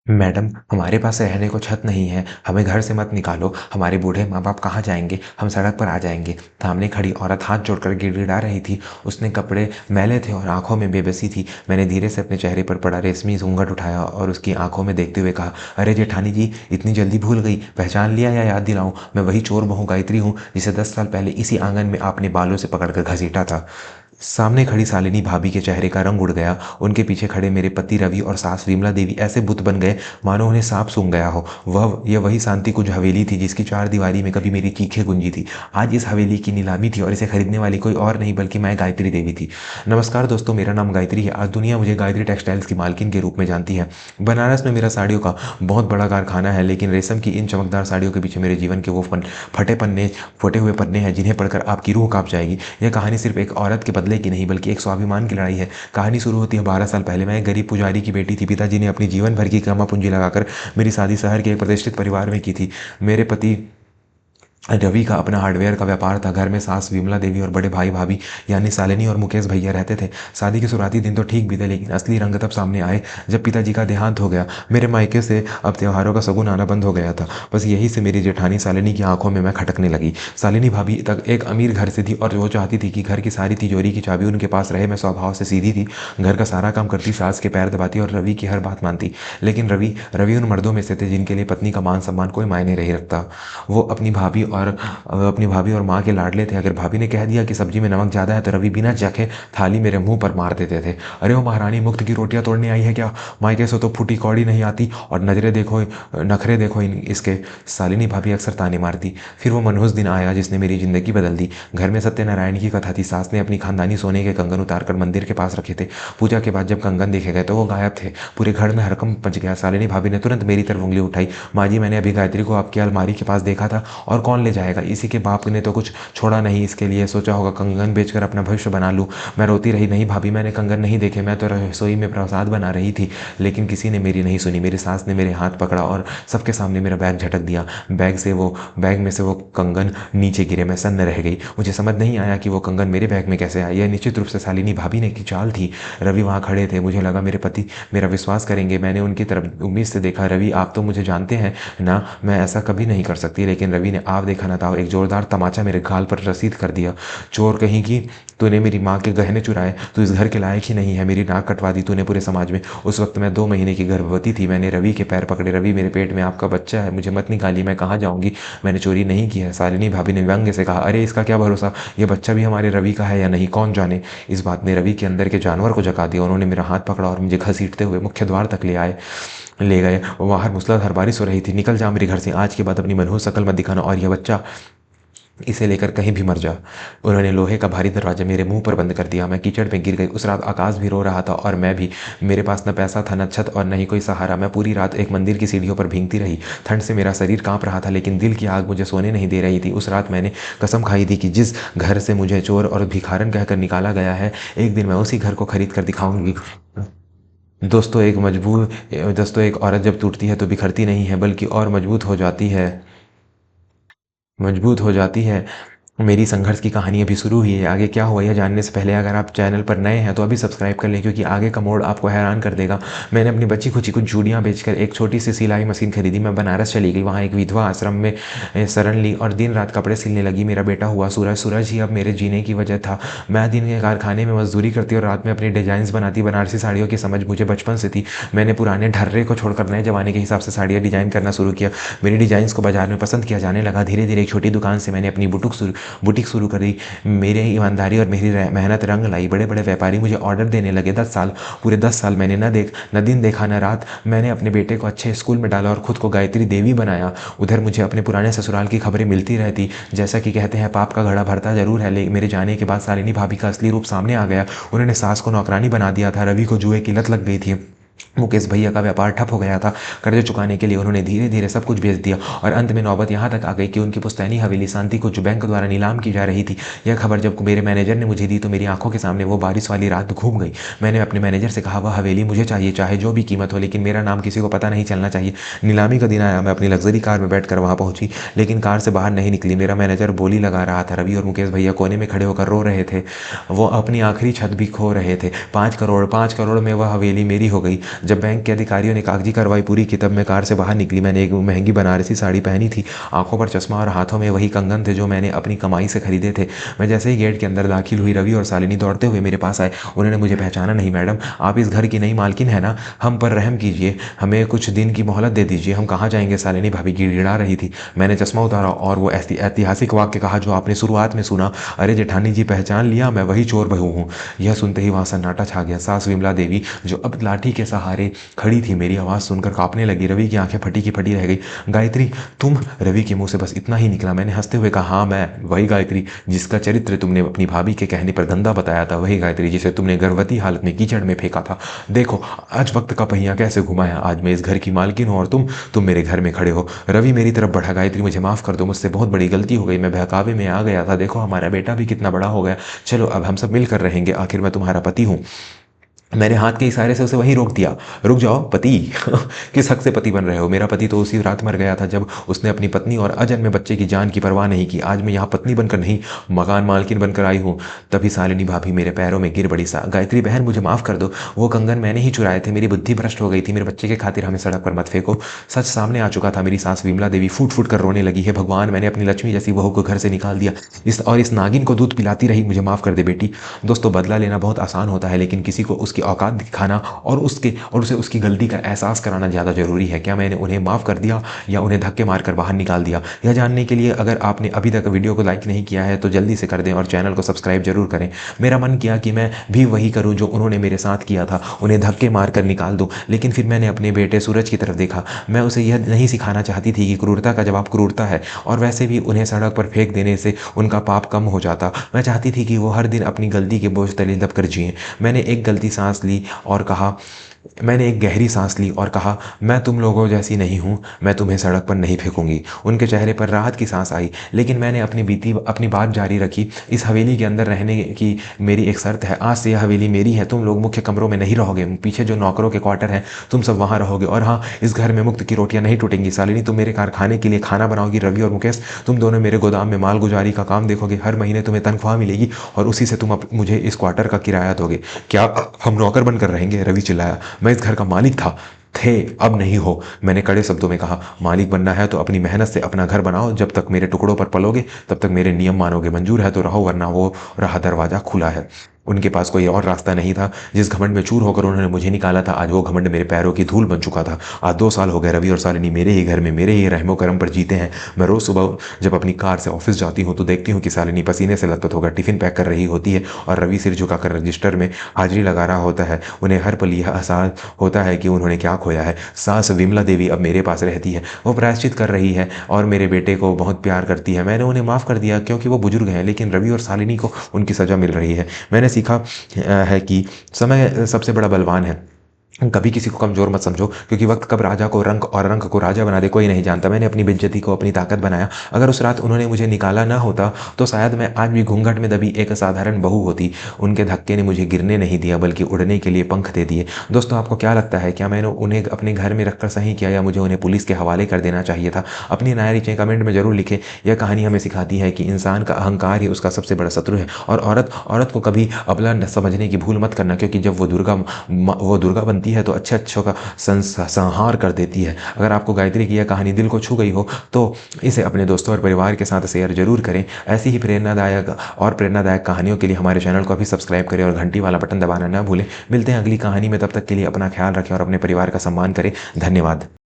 Madam, हमारे पास रहने को छत नहीं है, हमें घर से मत निकालो। हमारे बूढ़े माँ बाप कहाँ जाएंगे? हम सड़क पर आ जाएंगे। सामने खड़ी औरत हाथ जोड़कर गिड़गिड़ा रही थी। उसने कपड़े मैले थे और आंखों में बेबसी थी। मैंने धीरे से अपने चेहरे पर पड़ा रेशमी घूंघट उठाया और उसकी आंखों में देखते हुए कहा, अरे जेठानी जी, इतनी जल्दी भूल गई? पहचान लिया या याद दिलाऊं? मैं वही चोर बहू गायत्री हूँ जिसे 10 साल पहले इसी आंगन में आपने बालों से पकड़कर घसीटा था। सामने खड़ी शालिनी भाभी के चेहरे का रंग उड़ गया। उनके पीछे खड़े मेरे पति रवि और सास विमला देवी ऐसे बुत बन गए मानो उन्हें सांप सूंघ गया हो। यह वही शांति कुंज हवेली थी जिसकी चार दीवारी में कभी मेरी चीखें गुंजी थी। आज इस हवेली की नीलामी थी और इसे खरीदने वाली कोई और नहीं बल्कि मैं गायत्री देवी थी। नमस्कार दोस्तों, मेरा नाम गायत्री है। आज दुनिया मुझे गायत्री टेक्सटाइल्स की मालकिन के रूप में जानती है। बनारस में मेरा साड़ियों का बहुत बड़ा कारखाना है, लेकिन रेशम की इन चमकदार साड़ियों के पीछे मेरे जीवन के वो फटे हुए पन्ने हैं जिन्हें पढ़कर आपकी रूह कांप जाएगी। यह कहानी सिर्फ एक औरत के बदले की नहीं बल्कि एक स्वाभिमान की लड़ाई है। कहानी शुरू होती है 12 साल पहले। मैं एक गरीब पुजारी की बेटी थी। पिताजी ने अपनी जीवन भर की कमा पूंजी लगाकर मेरी शादी शहर के एक प्रतिष्ठित परिवार में की थी। मेरे पति रवि का अपना हार्डवेयर का व्यापार था। घर में सास विमला देवी और बड़े भाई भाभी यानी शालिनी और मुकेश भैया रहते थे। शादी के शुरुआती दिन तो ठीक बीते, लेकिन असली रंग तब सामने आए जब पिताजी का देहांत हो गया। मेरे मायके से अब त्योहारों का शगुन आना बंद हो गया था। बस यही से मेरी जेठानी शालिनी की आंखों में मैं खटकने लगी। शालिनी भाभी तक एक अमीर घर से थी और वो चाहती थी कि घर की सारी तिजोरी की चाबी उनके पास रहे। मैं स्वभाव से सीधी थी, घर का सारा काम करती, सास के पैर दबाती और रवि की हर बात मानती। लेकिन रवि रवि उन मर्दों में से थे जिनके लिए पत्नी का मान सम्मान कोई मायने नहीं रखता। वो अपनी भाभी और माँ के लाडले थे। अगर भाभी ने कह दिया कि सब्जी में नमक ज़्यादा है तो रवि बिना चखे थाली मेरे मुंह पर मार देते थे। अरे वो महारानी मुफ्त की रोटियां तोड़ने आई है क्या? मायके से तो फूटी कौड़ी नहीं आती। और नजरें देखो, नखरे देखो इसके। शालिनी भाभी अक्सर ताने मारती। फिर वो मनहूस दिन आया जिसने मेरी जिंदगी बदल दी। घर में सत्यनारायण की कथा थी। सास ने अपनी खानदानी सोने के कंगन उतारकर मंदिर के पास रखे थे। पूजा के बाद जब कंगन देखे गए तो वो गायब थे। पूरे घर में हड़कंप मच गया। शालिनी भाभी ने तुरंत मेरी तरफ उंगली उठाई। माँ जी, मैंने अभी गायत्री को आपकी अलमारी के पास देखा था। और कौन ले जाएगा? इसी के बाप ने तो कुछ छोड़ा नहीं इसके लिए। सोचा होगा कंगन बेचकर अपना भविष्य बना लूं। मैं रोती रही, नहीं भाभी, मैंने कंगन नहीं देखे, मैं तो रसोई में प्रसाद बना रही थी। लेकिन किसी ने मेरी नहीं सुनी। मेरी सास ने मेरे हाथ पकड़ा और सबके सामने मेरा बैग झटक दिया। बैग में से वो कंगन नीचे गिरे। मैं सन्न रह गई। मुझे समझ नहीं आया कि वो कंगन मेरे बैग में कैसे आया। यह निश्चित रूप से शालिनी भाभी ने की चाल थी। रवि वहां खड़े थे। मुझे लगा मेरे पति मेरा विश्वास करेंगे। मैंने उनकी तरफ उम्मीद से देखा। रवि, आप तो मुझे जानते हैं ना, मैं ऐसा कभी नहीं कर सकती। लेकिन रवि ने आप देखा ना था एक जोरदार तमाचा मेरे गाल पर रसीद कर दिया। चोर कहीं की, तूने मेरी माँ के गहने चुराए, तू इस घर के लायक ही नहीं है। मेरी नाक कटवा दी तूने पूरे समाज में। उस वक्त मैं 2 महीने की गर्भवती थी। मैंने रवि के पैर पकड़े। रवि, मेरे पेट में आपका बच्चा है, मुझे मत निकालिए, मैं कहाँ जाऊंगी? मैंने चोरी नहीं की है। शालिनी भाभी ने व्यंग्य से कहा, अरे इसका क्या भरोसा, ये बच्चा भी हमारे रवि का है या नहीं, कौन जाने। इस बात ने रवि के अंदर के जानवर को जगा दिया। उन्होंने मेरा हाथ पकड़ा और मुझे घसीटते हुए मुख्य द्वार तक ले गए। बाहर मूसलाधार बारिश हो रही थी। निकल जा मेरे घर से, आज के बाद अपनी मनहूस शकल मत दिखाना, और यह बच्चा, इसे लेकर कहीं भी मर जा। उन्होंने लोहे का भारी दरवाजा मेरे मुंह पर बंद कर दिया। मैं कीचड़ में गिर गई। उस रात आकाश भी रो रहा था और मैं भी। मेरे पास न पैसा था, न छत और न ही कोई सहारा। मैं पूरी रात एक मंदिर की सीढ़ियों पर भीगती रही। ठंड से मेरा शरीर कांप रहा था, लेकिन दिल की आग मुझे सोने नहीं दे रही थी। उस रात मैंने कसम खाई थी कि जिस घर से मुझे चोर और भिखारन कहकर निकाला गया है, एक दिन मैं उसी घर को खरीद कर दिखाऊंगी। दोस्तों, एक औरत जब टूटती है तो बिखरती नहीं है बल्कि और मजबूत हो जाती है। मेरी संघर्ष की कहानी अभी शुरू हुई है। आगे क्या हुआ यह जानने से पहले अगर आप चैनल पर नए हैं तो अभी सब्सक्राइब कर लें, क्योंकि आगे का मोड़ आपको हैरान कर देगा। मैंने अपनी बची खुची कुछ चूड़ियाँ बेचकर एक छोटी सी सिलाई मशीन खरीदी। मैं बनारस चली गई। वहाँ एक विधवा आश्रम में शरण ली और दिन रात कपड़े सिलने लगी। मेरा बेटा हुआ सूरज। सूरज ही अब मेरे जीने की वजह था। मैं दिन के कारखाने में मजदूरी करती और रात में अपनी डिजाइन बनाती। बनारसी साड़ियों की समझ मुझे बचपन से थी। मैंने पुराने ढर्रे को छोड़कर नए जमाने के हिसाब से साड़ियाँ डिजाइन करना शुरू किया। मेरी डिजाइन को बाजार में पसंद किया जाने लगा। धीरे धीरे एक छोटी दुकान से मैंने अपनी बुटीक शुरू करी। मेरे ईमानदारी और मेरी मेहनत रंग लाई। बड़े बड़े व्यापारी मुझे ऑर्डर देने लगे। 10 साल, पूरे 10 साल मैंने न दिन देखा न रात। मैंने अपने बेटे को अच्छे स्कूल में डाला और खुद को गायत्री देवी बनाया। उधर मुझे अपने पुराने ससुराल की खबरें मिलती रहती। जैसा कि कहते हैं, पाप का घड़ा भरता जरूर है। लेकिन मेरे जाने के बाद शालिनी भाभी का असली रूप सामने आ गया। उन्होंने सास को नौकरानी बना दिया था। रवि को जुए की लत लग गई थी। मुकेश भैया का व्यापार ठप हो गया था। कर्ज चुकाने के लिए उन्होंने धीरे धीरे सब कुछ बेच दिया और अंत में नौबत यहाँ तक आ गई कि उनकी पुश्तैनी हवेली शांति को जो बैंक द्वारा नीलाम की जा रही थी। यह खबर जब मेरे मैनेजर ने मुझे दी तो मेरी आंखों के सामने वो बारिश वाली रात घूम गई। मैंने अपने मैनेजर से कहा, वह हवेली मुझे चाहिए, चाहे जो भी कीमत हो, लेकिन मेरा नाम किसी को पता नहीं चलना चाहिए। नीलामी का दिन आया। मैं अपनी लग्जरी कार में बैठकर वहां पहुंची, लेकिन कार से बाहर नहीं निकली। मेरा मैनेजर बोली लगा रहा था। रवि और मुकेश भैया कोने में खड़े होकर रो रहे थे। वो अपनी आखिरी छत भी खो रहे थे। 5 करोड़ में वह हवेली मेरी हो गई। जब बैंक के अधिकारियों ने कागजी कार्रवाई पूरी की तब मैं कार से बाहर निकली। मैंने एक महंगी बनारसी साड़ी पहनी थी, आंखों पर चश्मा और हाथों में वही कंगन थे जो मैंने अपनी कमाई से खरीदे थे। मैं जैसे ही गेट के अंदर दाखिल हुई, रवि और शालिनी दौड़ते हुए मेरे पास आए। उन्होंने मुझे पहचाना नहीं। मैडम, आप इस घर की नई मालकिन है ना? हम पर रहम कीजिए, हमें कुछ दिन की मोहलत दे दीजिए। हम कहाँ जाएंगे? शालिनी भाभी गिड़गिड़ा रही थी। मैंने चश्मा उतारा और वो ऐतिहासिक वाक्य कहा जो आपने शुरुआत में सुना, अरे जेठानी जी, पहचान लिया, मैं वही चोर बहू हूँ। यह सुनते ही वहां सन्नाटा छा गया। सास विमला देवी, जो अब लाठी के सहारे खड़ी थी, मेरी आवाज़ सुनकर कांपने लगी। रवि की आंखें फटी की फटी रह गई। गायत्री, तुम? रवि के मुंह से बस इतना ही निकला। मैंने हंसते हुए कहा, हाँ मैं वही गायत्री जिसका चरित्र तुमने अपनी भाभी के कहने पर गंदा बताया था, वही गायत्री जिसे तुमने गर्भवती हालत में कीचड़ में फेंका था। देखो आज वक्त का पहिया कैसे घुमा है। आज मैं इस घर की मालकिन हूँ और तुम मेरे घर में खड़े हो। रवि मेरी तरफ बढ़ा। गायत्री, मुझे माफ कर दो, मुझसे बहुत बड़ी गलती हो गई, मैं बहकावे में आ गया था। देखो हमारा बेटा भी कितना बड़ा हो गया, चलो अब हम सब मिलकर रहेंगे, आखिर मैं तुम्हारा पति हूँ। मैंने हाथ के इशारे से उसे वहीं रोक दिया। रुक जाओ पति। किस हक से पति बन रहे हो? मेरा पति तो उसी रात मर गया था जब उसने अपनी पत्नी और अजन्मे बच्चे की जान की परवाह नहीं की। आज मैं यहाँ पत्नी बनकर नहीं, मकान मालकिन बनकर आई हूँ। तभी शालिनी भाभी मेरे पैरों में गिर पड़ी। गायत्री बहन, मुझे माफ कर दो, वो कंगन मैंने ही चुराए थे, मेरी बुद्धि भ्रष्ट हो गई थी। मेरे बच्चे के खातिर हमें सड़क पर मत फेंको। सच सामने आ चुका था। मेरी सास विमला देवी फूट फूट कर रोने लगी। है भगवान, मैंने अपनी लक्ष्मी जैसी बहू को घर से निकाल दिया, इस नागिन को दूध पिलाती रही। मुझे माफ कर दे बेटी। दोस्तों, बदला लेना बहुत आसान होता है, लेकिन किसी को उसकी औकात दिखाना और उसे उसकी गलती का एहसास कराना ज़्यादा ज़रूरी है। क्या मैंने उन्हें माफ़ कर दिया या उन्हें धक्के मारकर बाहर निकाल दिया? यह जानने के लिए अगर आपने अभी तक वीडियो को लाइक नहीं किया है तो जल्दी से कर दें और चैनल को सब्सक्राइब जरूर करें। मेरा मन किया कि मैं भी वही करूं जो उन्होंने मेरे साथ किया था, उन्हें धक्के मारकर निकाल दूं। लेकिन फिर मैंने अपने बेटे सूरज की तरफ देखा। मैं उसे यह नहीं सिखाना चाहती थी कि क्रूरता का जवाब क्रूरता है, और वैसे भी उन्हें सड़क पर फेंक देने से उनका पाप कम हो जाता। मैं चाहती थी कि वो हर दिन अपनी गलती के बोझ तले दबकर जिए। मैंने एक गहरी सांस ली और कहा, मैं तुम लोगों जैसी नहीं हूँ, मैं तुम्हें सड़क पर नहीं फेंकूंगी। उनके चेहरे पर राहत की सांस आई, लेकिन मैंने अपनी बात जारी रखी। इस हवेली के अंदर रहने की मेरी एक शर्त है। आज से यह हवेली मेरी है। तुम लोग मुख्य कमरों में नहीं रहोगे, पीछे जो नौकरों के क्वार्टर हैं तुम सब वहाँ रहोगे। और हाँ, इस घर में मुक्त की रोटियां नहीं टूटेंगी। शालिनी, तुम मेरे कारखाने के लिए खाना बनाओगी। रवि और मुकेश, तुम दोनों मेरे गोदाम में माल गुजारी का काम देखोगे। हर महीने तुम्हें तनख्वाह मिलेगी और उसी से तुम मुझे इस क्वार्टर का किराया दोगे। क्या हम नौकर बनकर रहेंगे? रवि चिल्लाया। मैं इस घर का मालिक था, थे, अब नहीं हो। मैंने कड़े शब्दों में कहा, मालिक बनना है तो अपनी मेहनत से अपना घर बनाओ। जब तक मेरे टुकड़ों पर पलोगे तब तक मेरे नियम मानोगे। मंजूर है तो रहो, वरना वो रहा दरवाजा खुला है। उनके पास कोई और रास्ता नहीं था। जिस घमंड में चूर होकर उन्होंने मुझे निकाला था, आज वो घमंड मेरे पैरों की धूल बन चुका था। आज 2 साल हो गए रवि और शालिनी मेरे ही घर में मेरे ही रहमो करम पर जीते हैं। मैं रोज सुबह जब अपनी कार से ऑफिस जाती हूँ तो देखती हूँ कि शालिनी पसीने से लथपथ होकर टिफिन पैक कर रही होती है और रवि सिर झुकाकर रजिस्टर में हाजिरी लगा रहा होता है। उन्हें हर पल यह एहसास होता है कि उन्होंने क्या खोया है। सास विमला देवी अब मेरे पास रहती है। वो प्रायश्चित कर रही है और मेरे बेटे को बहुत प्यार करती है। मैंने उन्हें माफ़ कर दिया क्योंकि वो बुजुर्ग हैं, लेकिन रवि और शालिनी को उनकी सज़ा मिल रही है। मैंने सीखा है कि समय सबसे बड़ा बलवान है। कभी किसी को कमजोर मत समझो, क्योंकि वक्त कब राजा को रंक और रंक को राजा बना दे कोई नहीं जानता। मैंने अपनी बेइज्जती को अपनी ताकत बनाया। अगर उस रात उन्होंने मुझे निकाला ना होता तो शायद मैं आज भी घूंघट में दबी एक साधारण बहू होती। उनके धक्के ने मुझे गिरने नहीं दिया बल्कि उड़ने के लिए पंख दे दिए। दोस्तों, आपको क्या लगता है, क्या मैंने उन्हें अपने घर में रखकर सही किया या मुझे उन्हें पुलिस के हवाले कर देना चाहिए था? अपनी राय नीचे कमेंट में जरूर लिखें। यह कहानी हमें सिखाती है कि इंसान का अहंकार ही उसका सबसे बड़ा शत्रु है। और औरत को कभी अबला समझने की भूल मत करना, क्योंकि जब वो दुर्गा बनती है तो अच्छे अच्छों का संहार कर देती है। अगर आपको गायत्री की यह कहानी दिल को छू गई हो तो इसे अपने दोस्तों और परिवार के साथ शेयर जरूर करें। ऐसी ही प्रेरणादायक कहानियों के लिए हमारे चैनल को अभी सब्सक्राइब करें और घंटी वाला बटन दबाना ना भूलें। मिलते हैं अगली कहानी में, तब तक के लिए अपना ख्याल रखें और अपने परिवार का सम्मान करें। धन्यवाद।